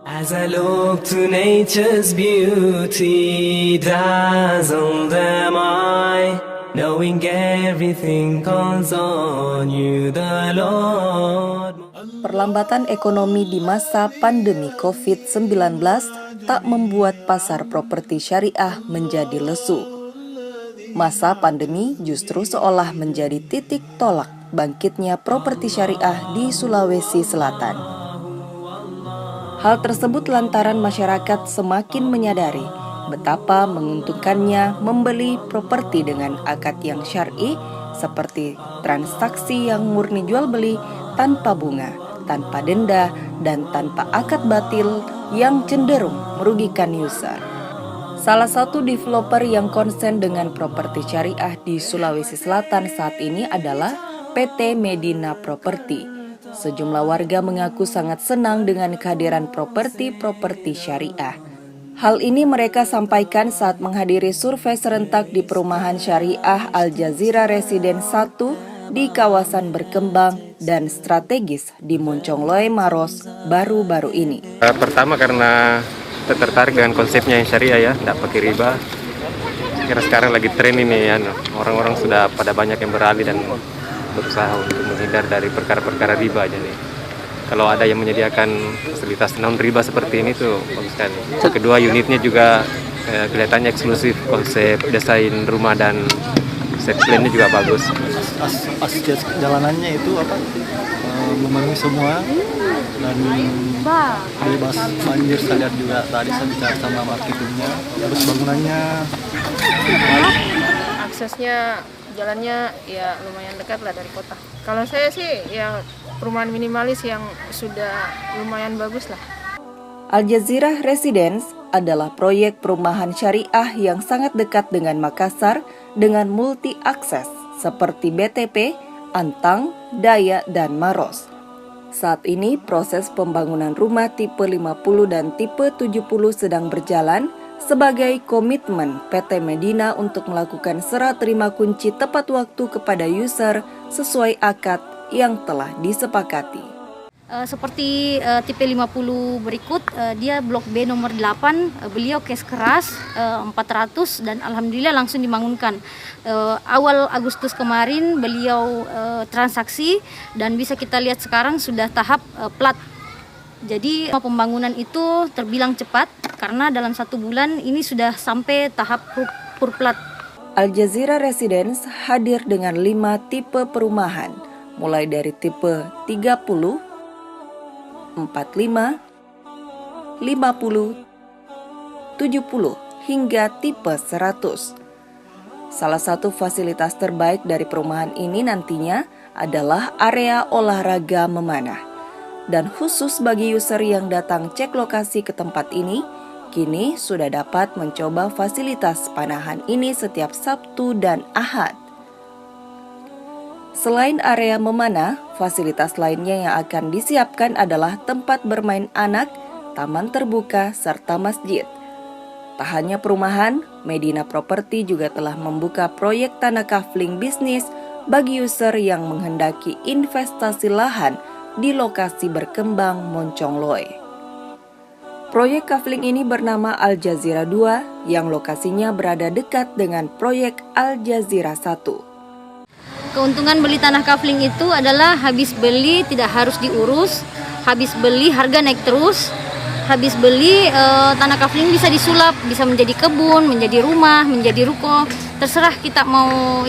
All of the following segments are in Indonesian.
As I look to nature's beauty, dazzled am I, knowing everything calls on you, the Lord. Perlambatan ekonomi di masa pandemi COVID-19 tak membuat pasar properti syariah menjadi lesu. Masa pandemi justru seolah menjadi titik tolak bangkitnya properti syariah di Sulawesi Selatan. Hal tersebut lantaran masyarakat semakin menyadari betapa menguntungkannya membeli properti dengan akad yang syar'i seperti transaksi yang murni jual beli tanpa bunga, tanpa denda, dan tanpa akad batil yang cenderung merugikan user. Salah satu developer yang konsen dengan properti syariah di Sulawesi Selatan saat ini adalah PT Medina Property. Sejumlah warga mengaku sangat senang dengan kehadiran properti syariah. Hal ini mereka sampaikan saat menghadiri survei serentak di perumahan syariah Al Jazira Residence 1 di kawasan berkembang dan strategis di Moncongloe, Maros baru-baru ini. Pertama karena tertarik dengan konsepnya yang syariah ya, tidak pakai riba. Kira sekarang lagi tren ini ya, orang-orang sudah pada banyak yang beralih dan berusaha untuk menghindar dari perkara-perkara riba. Jadi kalau ada yang menyediakan fasilitas non riba seperti ini tuh bagus sekali. Kedua, unitnya juga kelihatannya eksklusif, konsep desain rumah dan set plan-nya juga bagus. Jalanannya itu memenuhi semua dan bebas banjir. Saya lihat juga tadi saya bicara sama marketingnya, terus bangunannya aksesnya, jalannya ya lumayan dekat lah dari kota. Kalau saya sih ya perumahan minimalis yang sudah lumayan bagus lah. Al Jazira Residence adalah proyek perumahan syariah yang sangat dekat dengan Makassar dengan multi-akses seperti BTP, Antang, Dayak, dan Maros. Saat ini proses pembangunan rumah tipe 50 dan tipe 70 sedang berjalan sebagai komitmen PT Medina untuk melakukan serah terima kunci tepat waktu kepada user sesuai akad yang telah disepakati. Seperti tipe 50 berikut, dia blok B nomor 8, beliau cash keras 400 dan alhamdulillah langsung dibangunkan. Awal Agustus kemarin beliau transaksi dan bisa kita lihat sekarang sudah tahap plat. Jadi pembangunan itu terbilang cepat karena dalam 1 bulan ini sudah sampai tahap purplat. Al Jazira Residence hadir dengan 5 tipe perumahan, mulai dari tipe 30, 45, 50, 70, hingga tipe 100. Salah satu fasilitas terbaik dari perumahan ini nantinya adalah area olahraga memanah. Dan khusus bagi user yang datang cek lokasi ke tempat ini, kini sudah dapat mencoba fasilitas panahan ini setiap Sabtu dan Ahad. Selain area memanah, fasilitas lainnya yang akan disiapkan adalah tempat bermain anak, taman terbuka, serta masjid. Tak hanya perumahan, Medina Property juga telah membuka proyek tanah kafling bisnis bagi user yang menghendaki investasi lahan di lokasi berkembang Moncongloe. Proyek kafling ini bernama Al Jazira 2 yang lokasinya berada dekat dengan proyek Al Jazira 1. Keuntungan beli tanah kafling itu adalah habis beli tidak harus diurus, habis beli harga naik terus, habis beli tanah kafling bisa disulap, bisa menjadi kebun, menjadi rumah, menjadi ruko, terserah kita mau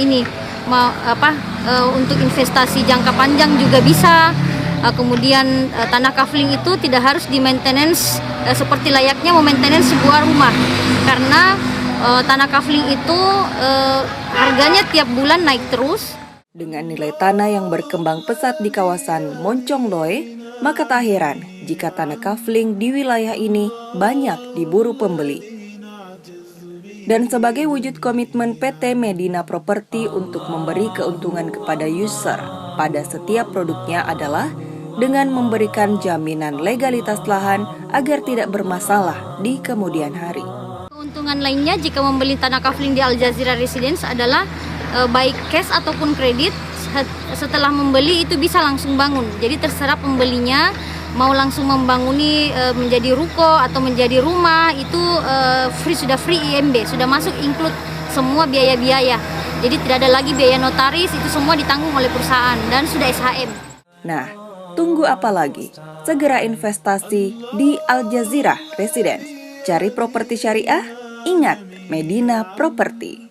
untuk investasi jangka panjang juga bisa. Kemudian tanah kafling itu tidak harus di maintenance seperti layaknya memaintenance sebuah rumah, karena tanah kafling itu harganya tiap bulan naik terus. Dengan nilai tanah yang berkembang pesat di kawasan Moncongloe, maka tak heran jika tanah kafling di wilayah ini banyak diburu pembeli. Dan sebagai wujud komitmen PT Medina Property untuk memberi keuntungan kepada user pada setiap produknya adalah dengan memberikan jaminan legalitas lahan agar tidak bermasalah di kemudian hari. Keuntungan lainnya jika membeli tanah kafling di Al Jazira Residence adalah baik cash ataupun kredit. Setelah membeli itu bisa langsung bangun. Jadi terserah pembelinya mau langsung membanguni menjadi ruko atau menjadi rumah itu sudah free IMB, sudah masuk include semua biaya-biaya. Jadi tidak ada lagi biaya notaris, itu semua ditanggung oleh perusahaan dan sudah SHM. Nah, tunggu apa lagi? Segera investasi di Al Jazeera Residence. Cari properti syariah, ingat Medina Property.